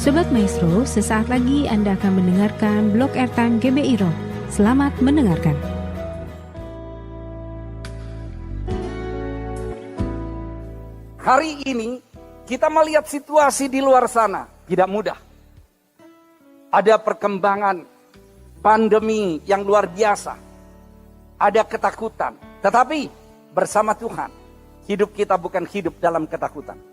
Sobat Maestro, sesaat lagi Anda akan mendengarkan Blog Airtime GBI Rock. Selamat mendengarkan. Hari ini kita melihat situasi di luar sana tidak mudah. Ada perkembangan pandemi yang luar biasa. Ada ketakutan. Tetapi bersama Tuhan, hidup kita bukan hidup dalam ketakutan.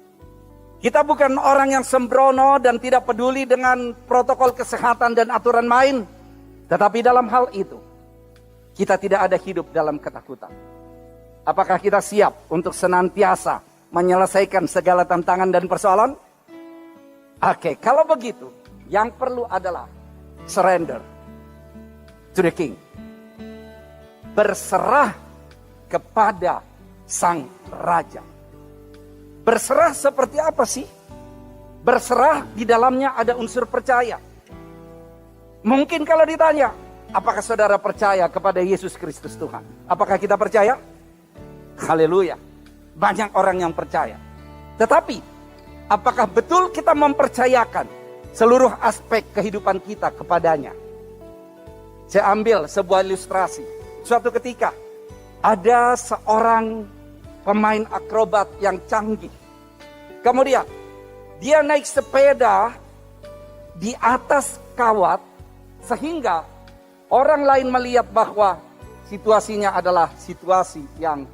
Kita bukan orang yang sembrono dan tidak peduli dengan protokol kesehatan dan aturan main. Tetapi dalam hal itu, kita tidak ada hidup dalam ketakutan. Apakah kita siap untuk senantiasa menyelesaikan segala tantangan dan persoalan? Oke, kalau begitu, yang perlu adalah surrender to the King. Berserah kepada Sang Raja. Berserah seperti apa sih? Berserah di dalamnya ada unsur percaya. Mungkin kalau ditanya, apakah saudara percaya kepada Yesus Kristus Tuhan? Apakah kita percaya? Haleluya. Banyak orang yang percaya. Tetapi, apakah betul kita mempercayakan seluruh aspek kehidupan kita kepadanya? Saya ambil sebuah ilustrasi. Suatu ketika, ada seorang pemain akrobat yang canggih. Kemudian, dia naik sepeda di atas kawat, sehingga orang lain melihat bahwa situasinya adalah situasi yang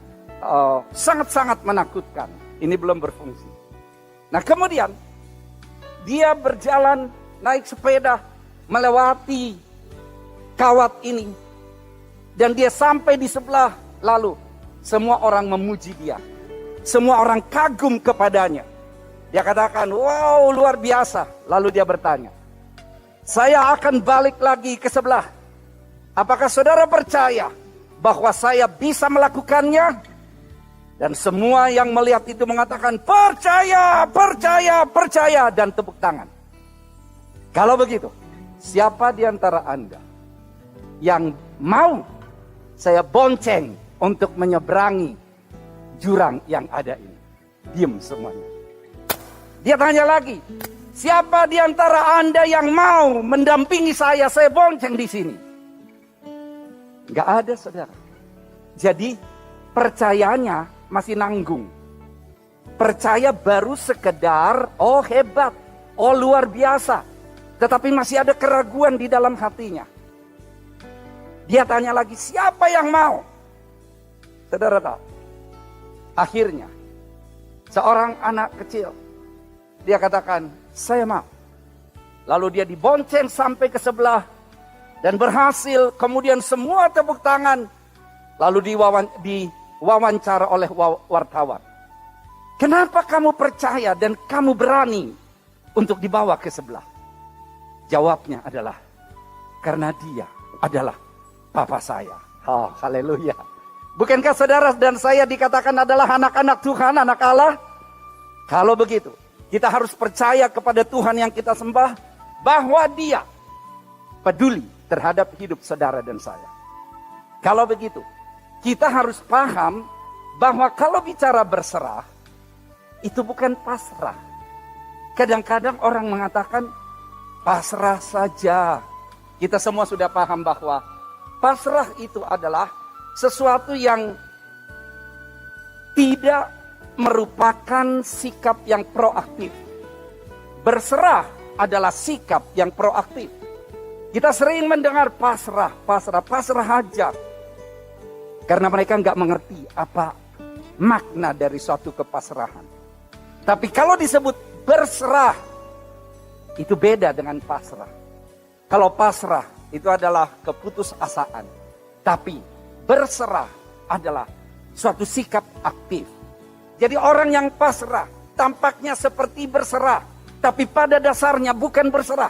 sangat-sangat menakutkan. Ini belum berfungsi. Nah kemudian, dia berjalan naik sepeda melewati kawat ini. Dan dia sampai di sebelah, lalu semua orang memuji dia. Semua orang kagum kepadanya. Dia katakan, wow luar biasa. Lalu dia bertanya, saya akan balik lagi ke sebelah. Apakah saudara percaya bahwa saya bisa melakukannya? Dan semua yang melihat itu mengatakan, percaya, percaya, percaya. Dan tepuk tangan. Kalau begitu, siapa di antara Anda yang mau saya bonceng untuk menyeberangi jurang yang ada ini? Diam semuanya. Dia tanya lagi, siapa di antara Anda yang mau mendampingi saya bonceng di sini? Gak ada, saudara. Jadi percayanya masih nanggung. Percaya baru sekedar, oh hebat, oh luar biasa. Tetapi masih ada keraguan di dalam hatinya. Dia tanya lagi, siapa yang mau? Saudara tahu, akhirnya seorang anak kecil, dia katakan, saya mau. Lalu dia dibonceng sampai ke sebelah dan berhasil. Kemudian semua tepuk tangan. Lalu diwawancara oleh wartawan. Kenapa kamu percaya dan kamu berani untuk dibawa ke sebelah? Jawabnya adalah, karena dia adalah Papa saya. Oh, haleluya. Bukankah saudara dan saya dikatakan adalah anak-anak Tuhan, anak Allah? Kalau begitu, kita harus percaya kepada Tuhan yang kita sembah, bahwa Dia peduli terhadap hidup saudara dan saya. Kalau begitu, kita harus paham bahwa kalau bicara berserah, itu bukan pasrah. Kadang-kadang orang mengatakan, pasrah saja. Kita semua sudah paham bahwa pasrah itu adalah sesuatu yang tidak merupakan sikap yang proaktif. Berserah adalah sikap yang proaktif. Kita sering mendengar pasrah aja. Karena mereka nggak mengerti apa makna dari suatu kepasrahan. Tapi kalau disebut berserah, itu beda dengan pasrah. Kalau pasrah itu adalah keputusasaan. Tapi berserah adalah suatu sikap aktif. Jadi orang yang pasrah tampaknya seperti berserah, tapi pada dasarnya bukan berserah.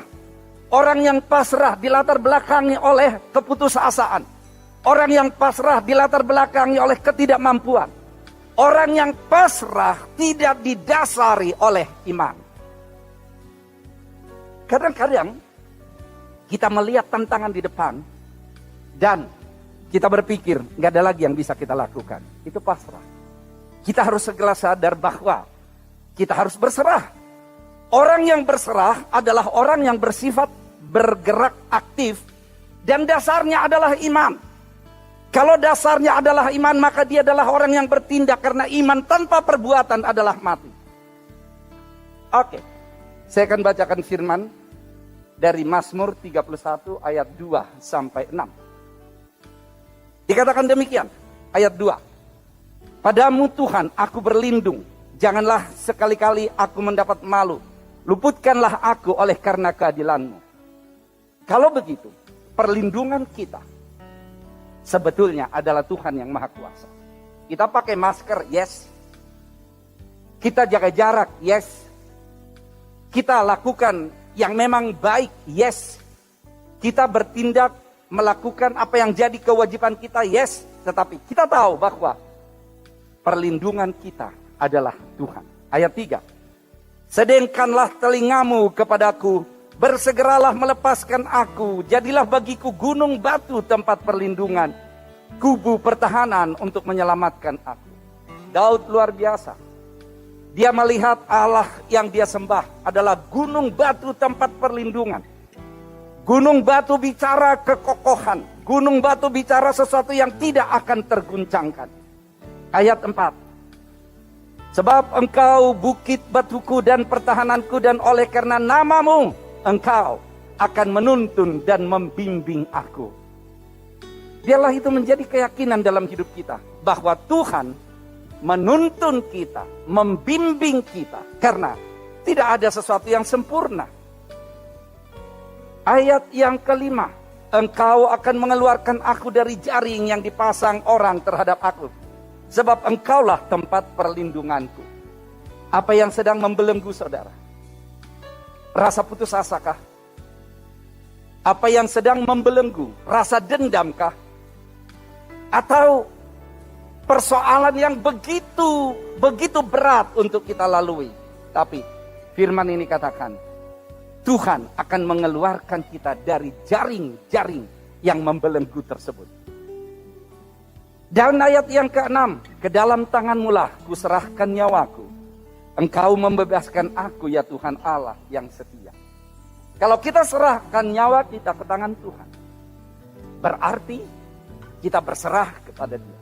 Orang yang pasrah dilatar belakangi oleh keputusasaan. Orang yang pasrah dilatar belakangi oleh ketidakmampuan. Orang yang pasrah tidak didasari oleh iman. Kadang-kadang kita melihat tantangan di depan dan kita berpikir nggak ada lagi yang bisa kita lakukan. Itu pasrah. Kita harus segera sadar bahwa kita harus berserah. Orang yang berserah adalah orang yang bersifat bergerak aktif dan dasarnya adalah iman. Kalau dasarnya adalah iman, maka dia adalah orang yang bertindak, karena iman tanpa perbuatan adalah mati. Oke, saya akan bacakan firman dari Mazmur 31 ayat 2 sampai 6. Dikatakan demikian, ayat 2. Padamu Tuhan aku berlindung, janganlah sekali-kali aku mendapat malu. Luputkanlah aku oleh karena keadilan-Mu. Kalau begitu, perlindungan kita sebetulnya adalah Tuhan yang Maha Kuasa. Kita pakai masker, yes. Kita jaga jarak, yes. Kita lakukan yang memang baik, yes. Kita bertindak melakukan apa yang jadi kewajiban kita, yes. Tetapi kita tahu bahwa perlindungan kita adalah Tuhan. Ayat 3. Sedengkanlah telingamu kepadaku, bersegeralah melepaskan aku, jadilah bagiku gunung batu tempat perlindungan, kubu pertahanan untuk menyelamatkan aku. Daud luar biasa. Dia melihat Allah yang dia sembah adalah gunung batu tempat perlindungan. Gunung batu bicara kekokohan. Gunung batu bicara sesuatu yang tidak akan terguncangkan. Ayat 4. Sebab engkau bukit batuku dan pertahananku, dan oleh karena namamu engkau akan menuntun dan membimbing aku. Biarlah itu menjadi keyakinan dalam hidup kita, bahwa Tuhan menuntun kita, membimbing kita, karena tidak ada sesuatu yang sempurna. Ayat yang kelima, engkau akan mengeluarkan aku dari jaring yang dipasang orang terhadap aku, sebab engkaulah tempat perlindunganku. Apa yang sedang membelenggu saudara? Rasa putus asakah? Apa yang sedang membelenggu? Rasa dendamkah? Atau persoalan yang begitu berat untuk kita lalui? Tapi firman ini katakan, Tuhan akan mengeluarkan kita dari jaring-jaring yang membelenggu tersebut. Dan ayat yang ke-6, ke dalam tangan-Mu lah kuserahkan nyawaku. Engkau membebaskan aku ya Tuhan Allah yang setia. Kalau kita serahkan nyawa kita ke tangan Tuhan, berarti kita berserah kepada Dia.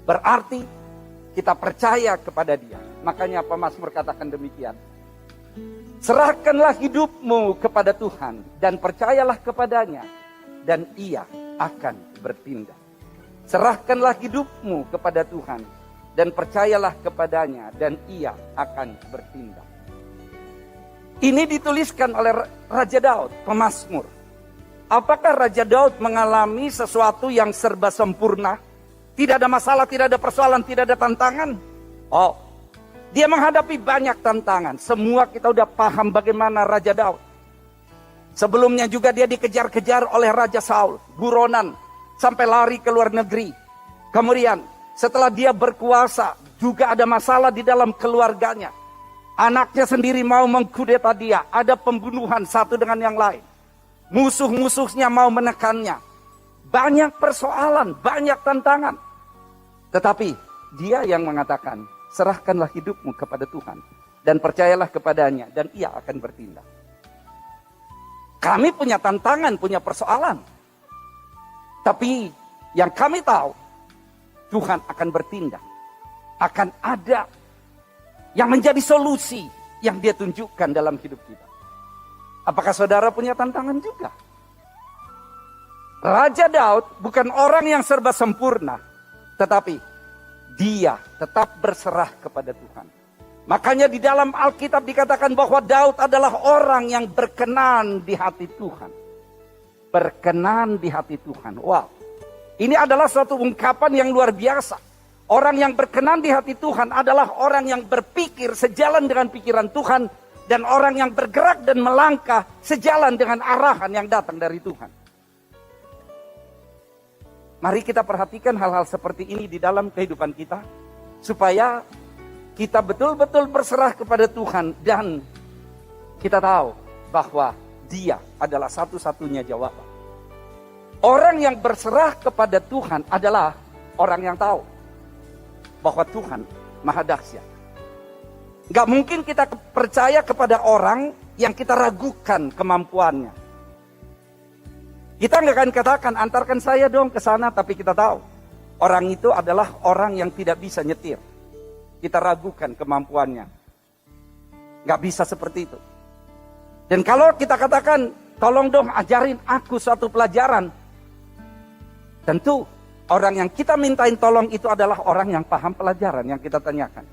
Berarti kita percaya kepada Dia. Makanya pemazmur katakan demikian. Serahkanlah hidupmu kepada Tuhan dan percayalah kepadanya, dan Ia akan bertindak. Serahkanlah hidupmu kepada Tuhan dan percayalah kepadanya, dan Ia akan bertindak. Ini dituliskan oleh Raja Daud, pemazmur. Apakah Raja Daud mengalami sesuatu yang serba sempurna? Tidak ada masalah, tidak ada persoalan, tidak ada tantangan? Oh, dia menghadapi banyak tantangan. Semua kita udah paham bagaimana Raja Daud. Sebelumnya juga dia dikejar-kejar oleh Raja Saul, buronan, sampai lari ke luar negeri. Kemudian setelah dia berkuasa, juga ada masalah di dalam keluarganya. Anaknya sendiri mau mengkudeta dia. Ada pembunuhan satu dengan yang lain. Musuh-musuhnya mau menekannya. Banyak persoalan, banyak tantangan. Tetapi dia yang mengatakan, serahkanlah hidupmu kepada Tuhan dan percayalah kepadanya, dan Ia akan bertindak. Kami punya tantangan, punya persoalan. Tapi yang kami tahu, Tuhan akan bertindak. Akan ada yang menjadi solusi yang Dia tunjukkan dalam hidup kita. Apakah saudara punya tantangan juga? Raja Daud bukan orang yang serba sempurna, tetapi dia tetap berserah kepada Tuhan. Makanya di dalam Alkitab dikatakan bahwa Daud adalah orang yang berkenan di hati Tuhan. Berkenan di hati Tuhan. Wow. Ini adalah suatu ungkapan yang luar biasa. Orang yang berkenan di hati Tuhan adalah orang yang berpikir sejalan dengan pikiran Tuhan, dan orang yang bergerak dan melangkah sejalan dengan arahan yang datang dari Tuhan. Mari kita perhatikan hal-hal seperti ini di dalam kehidupan kita, supaya kita betul-betul berserah kepada Tuhan, dan kita tahu bahwa Dia adalah satu-satunya jawaban. Orang yang berserah kepada Tuhan adalah orang yang tahu bahwa Tuhan Maha Dahsyat. Gak mungkin kita percaya kepada orang yang kita ragukan kemampuannya. Kita nggak akan katakan, antarkan saya dong ke sana, tapi kita tahu orang itu adalah orang yang tidak bisa nyetir. Kita ragukan kemampuannya. Nggak bisa seperti itu. Dan kalau kita katakan, tolong dong ajarin aku suatu pelajaran. Tentu orang yang kita mintain tolong itu adalah orang yang paham pelajaran yang kita tanyakan.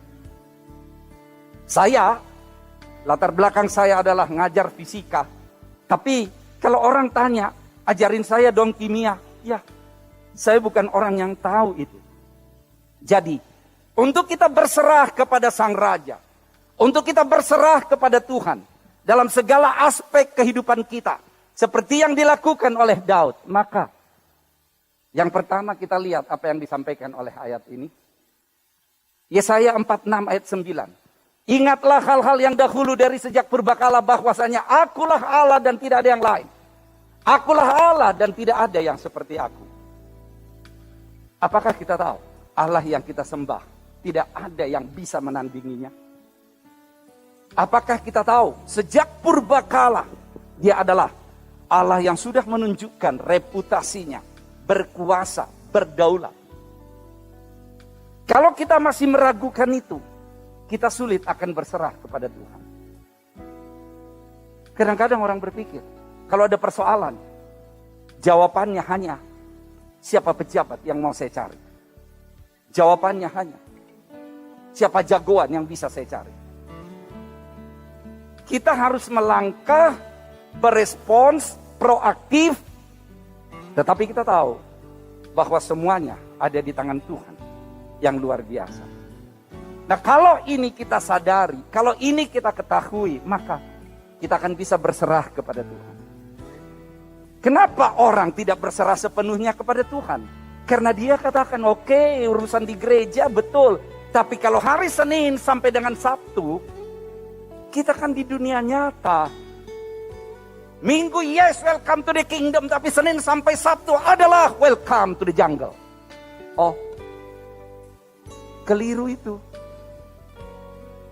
Saya, latar belakang saya adalah ngajar fisika. Tapi kalau orang tanya, ajarin saya dong kimia. Ya, saya bukan orang yang tahu itu. Jadi, untuk kita berserah kepada Sang Raja, untuk kita berserah kepada Tuhan, dalam segala aspek kehidupan kita, seperti yang dilakukan oleh Daud, maka yang pertama kita lihat apa yang disampaikan oleh ayat ini. Yesaya 46 ayat 9. Ingatlah hal-hal yang dahulu dari sejak purbakala, bahwasanya akulah Allah dan tidak ada yang lain. Akulah Allah dan tidak ada yang seperti aku. Apakah kita tahu Allah yang kita sembah tidak ada yang bisa menandinginya? Apakah kita tahu sejak purbakala dia adalah Allah yang sudah menunjukkan reputasinya, berkuasa, berdaulat. Kalau kita masih meragukan itu, kita sulit akan berserah kepada Tuhan. Kadang-kadang orang berpikir, kalau ada persoalan, jawabannya hanya siapa pejabat yang mau saya cari. Jawabannya hanya siapa jagoan yang bisa saya cari. Kita harus melangkah, berespons, proaktif. Tetapi kita tahu bahwa semuanya ada di tangan Tuhan yang luar biasa. Nah, kalau ini kita sadari, kalau ini kita ketahui, maka kita akan bisa berserah kepada Tuhan. Kenapa orang tidak berserah sepenuhnya kepada Tuhan? Karena dia katakan, oke, urusan di gereja betul. Tapi kalau hari Senin sampai dengan Sabtu, kita kan di dunia nyata. Minggu, yes, welcome to the kingdom. Tapi Senin sampai Sabtu adalah welcome to the jungle. Oh, keliru itu.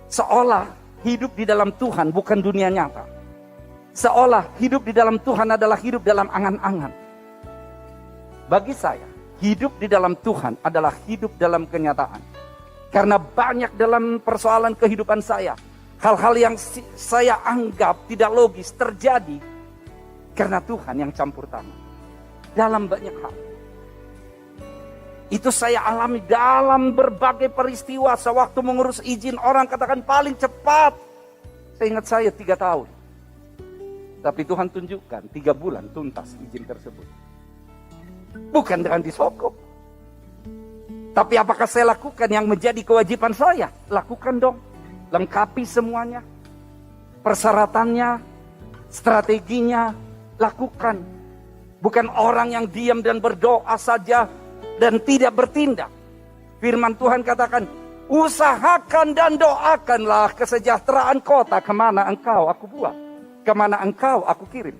Seolah hidup di dalam Tuhan bukan dunia nyata. Seolah hidup di dalam Tuhan adalah hidup dalam angan-angan. Bagi saya, hidup di dalam Tuhan adalah hidup dalam kenyataan. Karena banyak dalam persoalan kehidupan saya, hal-hal yang saya anggap tidak logis terjadi karena Tuhan yang campur tangan. Dalam banyak hal. Itu saya alami dalam berbagai peristiwa. Sewaktu mengurus izin, orang katakan paling cepat. Saya ingat saya 3 tahun. Tapi Tuhan tunjukkan 3 bulan tuntas izin tersebut. Bukan dengan disokok. Tapi apakah saya lakukan yang menjadi kewajiban saya? Lakukan dong. Lengkapi semuanya. Persyaratannya, strateginya, lakukan. Bukan orang yang diam dan berdoa saja dan tidak bertindak. Firman Tuhan katakan, usahakan dan doakanlah kesejahteraan kota kemana engkau aku buat. Kemana engkau aku kirim.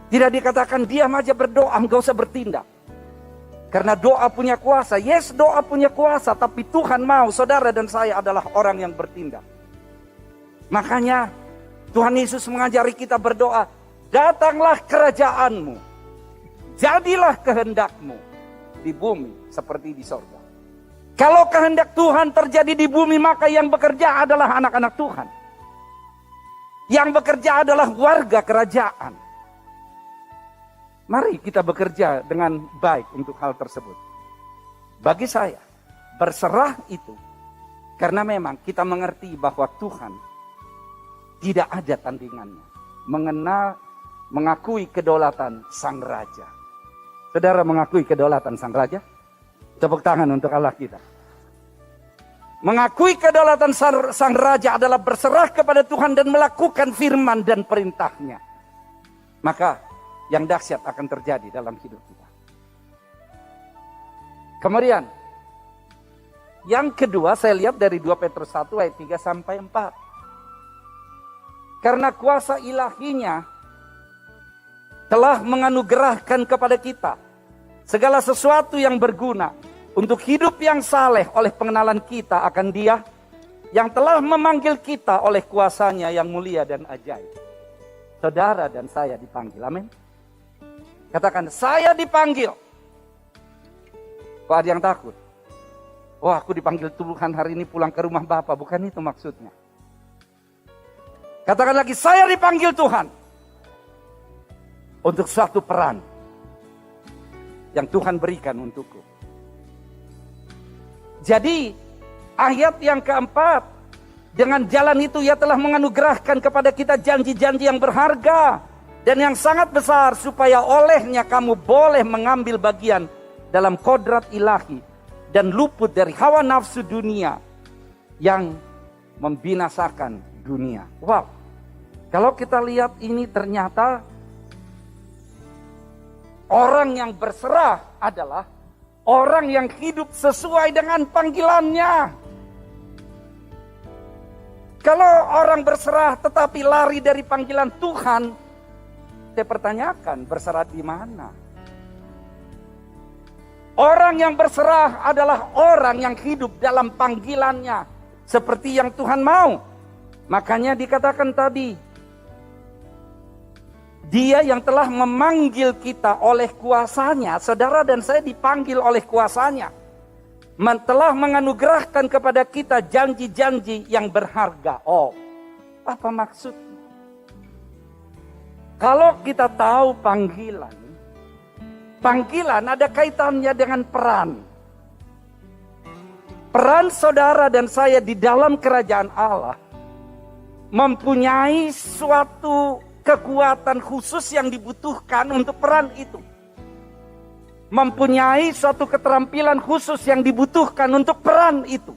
Tidak dikatakan diam aja berdoa, enggak usah bertindak. Karena doa punya kuasa. Yes, doa punya kuasa. Tapi Tuhan mau saudara dan saya adalah orang yang bertindak. Makanya Tuhan Yesus mengajari kita berdoa. Datanglah kerajaanmu. Jadilah kehendakmu. Di bumi seperti di sorga. Kalau kehendak Tuhan terjadi di bumi, maka yang bekerja adalah anak-anak Tuhan. Yang bekerja adalah warga kerajaan. Mari kita bekerja dengan baik untuk hal tersebut. Bagi saya, berserah itu karena memang kita mengerti bahwa Tuhan tidak ada tandingannya. Mengakui kedaulatan Sang Raja. Saudara mengakui kedaulatan Sang Raja? Tepuk tangan untuk Allah kita. Mengakui kedaulatan Sang Raja adalah berserah kepada Tuhan dan melakukan firman dan perintahnya. Maka yang dahsyat akan terjadi dalam hidup kita. Kemudian, yang kedua saya lihat dari 2 Petrus 1 ayat 3 sampai 4. Karena kuasa ilahinya telah menganugerahkan kepada kita segala sesuatu yang berguna untuk hidup yang saleh oleh pengenalan kita akan Dia yang telah memanggil kita oleh kuasanya yang mulia dan ajaib. Saudara dan saya dipanggil, amin. Katakan, saya dipanggil. Kok ada yang takut? Wah, aku dipanggil Tuhan hari ini pulang ke rumah Bapa. Bukan itu maksudnya. Katakan lagi, saya dipanggil Tuhan untuk suatu peran yang Tuhan berikan untukku. Jadi ayat yang keempat, dengan jalan itu ia telah menganugerahkan kepada kita janji-janji yang berharga dan yang sangat besar, supaya olehnya kamu boleh mengambil bagian dalam kodrat ilahi dan luput dari hawa nafsu dunia yang membinasakan dunia. Wow, kalau kita lihat ini ternyata orang yang berserah adalah orang yang hidup sesuai dengan panggilannya. Kalau orang berserah tetapi lari dari panggilan Tuhan, saya pertanyakan, berserah di mana? Orang yang berserah adalah orang yang hidup dalam panggilannya seperti yang Tuhan mau. Makanya dikatakan tadi, Dia yang telah memanggil kita oleh kuasanya. Saudara dan saya dipanggil oleh kuasanya. Telah menganugerahkan kepada kita janji-janji yang berharga. Oh, apa maksudnya? Kalau kita tahu panggilan, panggilan ada kaitannya dengan peran. Peran saudara dan saya di dalam kerajaan Allah mempunyai suatu kekuatan khusus yang dibutuhkan untuk peran itu. Mempunyai suatu keterampilan khusus yang dibutuhkan untuk peran itu.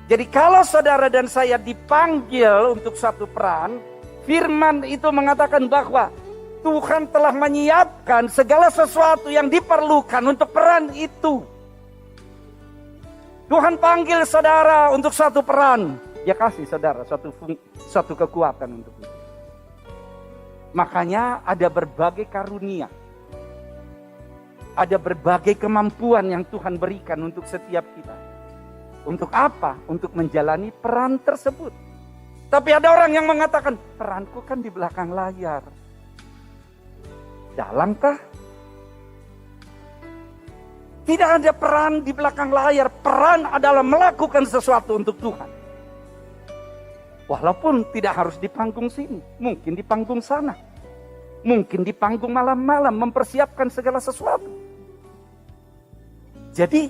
Jadi kalau saudara dan saya dipanggil untuk satu peran, firman itu mengatakan bahwa Tuhan telah menyiapkan segala sesuatu yang diperlukan untuk peran itu. Tuhan panggil saudara untuk satu peran, Dia kasih saudara suatu kekuatan untuk itu. Makanya ada berbagai karunia. Ada berbagai kemampuan yang Tuhan berikan untuk setiap kita. Untuk apa? Untuk menjalani peran tersebut. Tapi ada orang yang mengatakan, peranku kan di belakang layar. Dalangkah? Tidak ada peran di belakang layar. Peran adalah melakukan sesuatu untuk Tuhan. Walaupun tidak harus di panggung sini. Mungkin di panggung sana. Mungkin di panggung malam-malam mempersiapkan segala sesuatu. Jadi,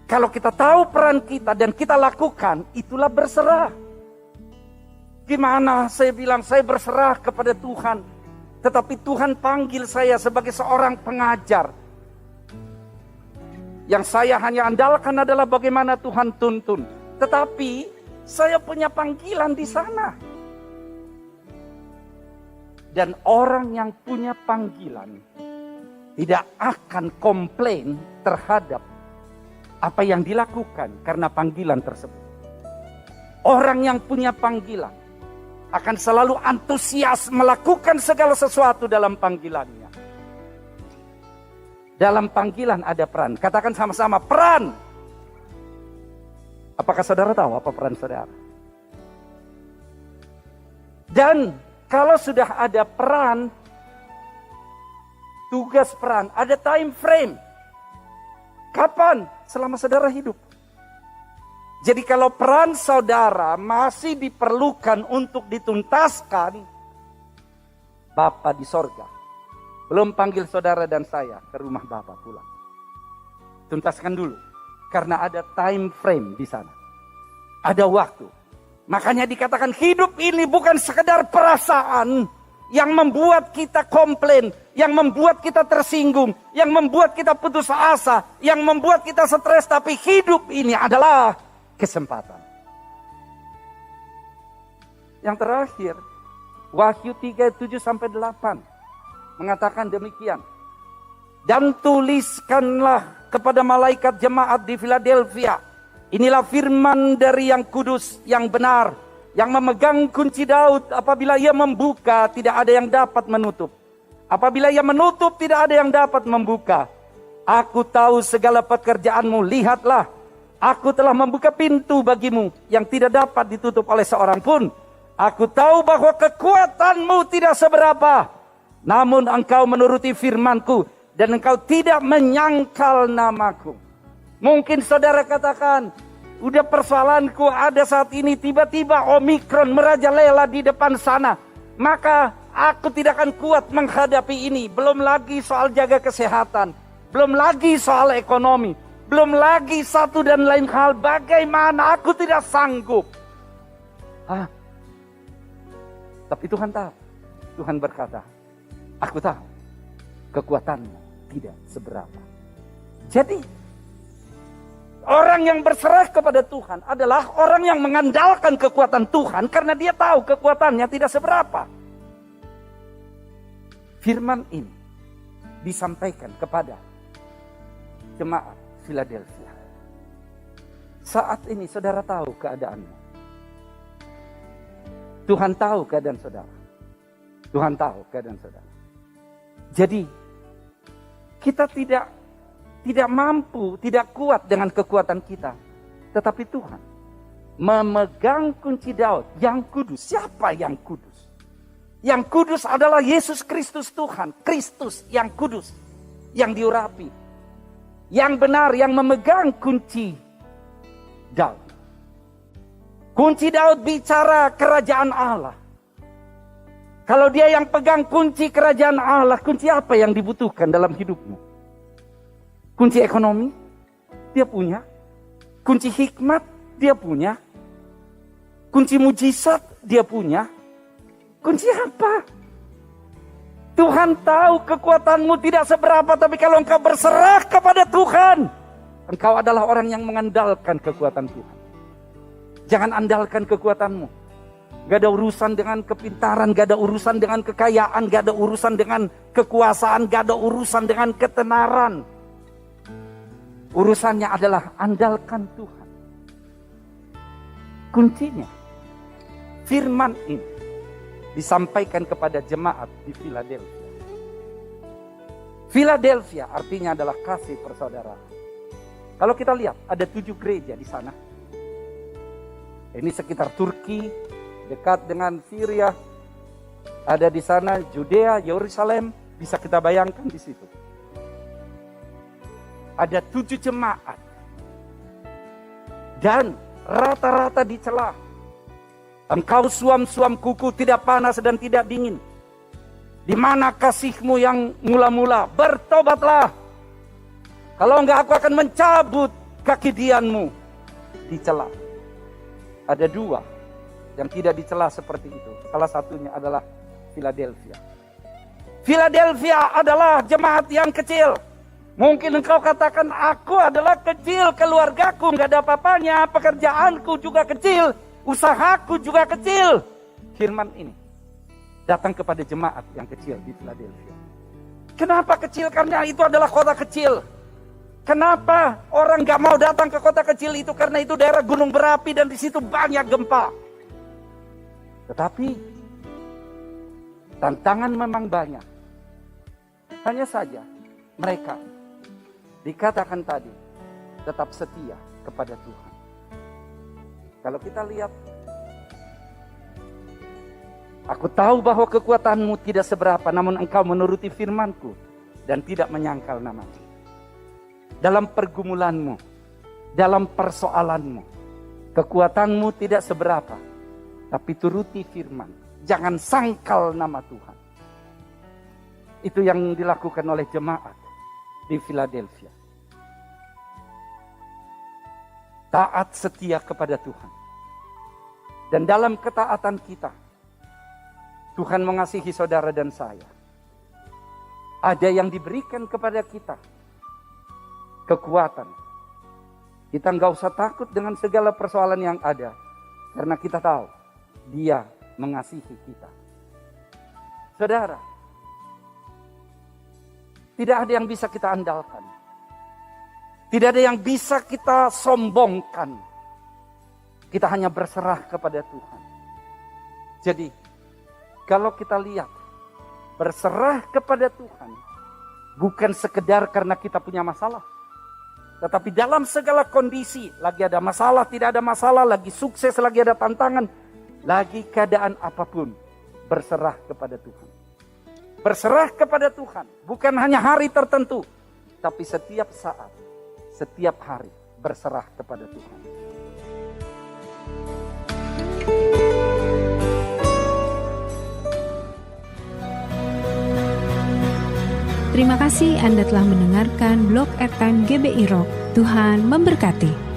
kalau kita tahu peran kita dan kita lakukan, itulah berserah. Gimana saya bilang saya berserah kepada Tuhan, tetapi Tuhan panggil saya sebagai seorang pengajar. Yang saya hanya andalkan adalah bagaimana Tuhan tuntun. Tetapi saya punya panggilan di sana. Dan orang yang punya panggilan tidak akan komplain terhadap apa yang dilakukan karena panggilan tersebut. Orang yang punya panggilan akan selalu antusias melakukan segala sesuatu dalam panggilannya. Dalam panggilan ada peran. Katakan sama-sama, peran. Apakah saudara tahu apa peran saudara? Dan kalau sudah ada peran, tugas peran, ada time frame. Kapan? Selama saudara hidup. Jadi kalau peran saudara masih diperlukan untuk dituntaskan, Bapa di sorga belum panggil saudara dan saya ke rumah Bapa pulang. Tuntaskan dulu. Karena ada time frame di sana. Ada waktu. Makanya dikatakan hidup ini bukan sekedar perasaan yang membuat kita komplain, yang membuat kita tersinggung, yang membuat kita putus asa, yang membuat kita stres. Tapi hidup ini adalah kesempatan. Yang terakhir, Wahyu 3:7-8 mengatakan demikian. Dan tuliskanlah kepada malaikat jemaat di Philadelphia, inilah firman dari yang kudus, yang benar, yang memegang kunci Daud. Apabila ia membuka, tidak ada yang dapat menutup. Apabila ia menutup, tidak ada yang dapat membuka. Aku tahu segala pekerjaanmu. Lihatlah, Aku telah membuka pintu bagimu yang tidak dapat ditutup oleh seorang pun. Aku tahu bahwa kekuatanmu tidak seberapa. Namun engkau menuruti firmanku dan engkau tidak menyangkal namaku. Mungkin saudara katakan, udah persoalanku ada saat ini, tiba-tiba Omikron merajalela di depan sana. Maka aku tidak akan kuat menghadapi ini. Belum lagi soal jaga kesehatan. Belum lagi soal ekonomi. Belum lagi satu dan lain hal, bagaimana aku tidak sanggup. Tapi Tuhan tahu. Tuhan berkata, aku tahu kekuatanmu tidak seberapa. Jadi, orang yang berserah kepada Tuhan adalah orang yang mengandalkan kekuatan Tuhan karena dia tahu kekuatannya tidak seberapa. Firman ini disampaikan kepada jemaat Philadelphia. Saat ini saudara tahu keadaanmu. Tuhan tahu keadaan saudara. Tuhan tahu keadaan saudara. Jadi kita tidak mampu, tidak kuat dengan kekuatan kita. Tetapi Tuhan memegang kunci Daud yang kudus. Siapa yang kudus? Yang kudus adalah Yesus Kristus Tuhan. Kristus yang kudus, yang diurapi. Yang benar, yang memegang kunci Daud. Kunci Daud bicara kerajaan Allah. Kalau dia yang pegang kunci kerajaan Allah, kunci apa yang dibutuhkan dalam hidupmu? Kunci ekonomi, dia punya. Kunci hikmat, dia punya. Kunci mujizat, dia punya. Kunci apa? Tuhan tahu kekuatanmu tidak seberapa, tapi kalau engkau berserah kepada Tuhan, engkau adalah orang yang mengandalkan kekuatan Tuhan. Jangan andalkan kekuatanmu. Gak ada urusan dengan kepintaran, gak ada urusan dengan kekayaan, gak ada urusan dengan kekuasaan, gak ada urusan dengan ketenaran. Urusannya adalah andalkan Tuhan. Kuncinya, firman ini disampaikan kepada jemaat di Philadelphia. Philadelphia artinya adalah kasih persaudaraan. Kalau kita lihat ada 7 gereja di sana. Ini sekitar Turki, dekat dengan Syria. Ada di sana Judea, Yerusalem, bisa kita bayangkan di situ. Ada 7 jemaat. Dan rata-rata dicela. Engkau suam-suam kuku, tidak panas dan tidak dingin. Di mana kasihmu yang mula-mula? Bertobatlah. Kalau enggak, aku akan mencabut kekidianmu. Dicela. Ada 2 yang tidak dicela seperti itu. Salah satunya adalah Philadelphia. Philadelphia adalah jemaat yang kecil. Mungkin engkau katakan, aku adalah kecil, keluargaku enggak ada apa-apanya, pekerjaanku juga kecil. Usahaku juga kecil. Firman ini datang kepada jemaat yang kecil di Philadelphia. Kenapa kecil? Karena itu adalah kota kecil. Kenapa orang gak mau datang ke kota kecil itu? Karena itu daerah gunung berapi dan di situ banyak gempa. Tetapi tantangan memang banyak. Hanya saja mereka dikatakan tadi tetap setia kepada Tuhan. Kalau kita lihat, aku tahu bahwa kekuatanmu tidak seberapa, namun engkau menuruti firmanku dan tidak menyangkal namaku. Dalam pergumulanmu, dalam persoalanmu, kekuatanmu tidak seberapa, tapi turuti firman. Jangan sangkal nama Tuhan. Itu yang dilakukan oleh jemaat di Philadelphia. Taat setia kepada Tuhan. Dan dalam ketaatan kita, Tuhan mengasihi saudara dan saya. Ada yang diberikan kepada kita. Kekuatan. Kita nggak usah takut dengan segala persoalan yang ada. Karena kita tahu, Dia mengasihi kita. Saudara, tidak ada yang bisa kita andalkan. Tidak ada yang bisa kita sombongkan. Kita hanya berserah kepada Tuhan. Jadi, kalau kita lihat, berserah kepada Tuhan bukan sekedar karena kita punya masalah. Tetapi dalam segala kondisi, lagi ada masalah, tidak ada masalah, lagi sukses, lagi ada tantangan, lagi keadaan apapun, berserah kepada Tuhan. Berserah kepada Tuhan, bukan hanya hari tertentu, tapi setiap saat, setiap hari berserah kepada Tuhan. Terima kasih Anda telah mendengarkan Blog Airtime GBI Rock. Tuhan memberkati.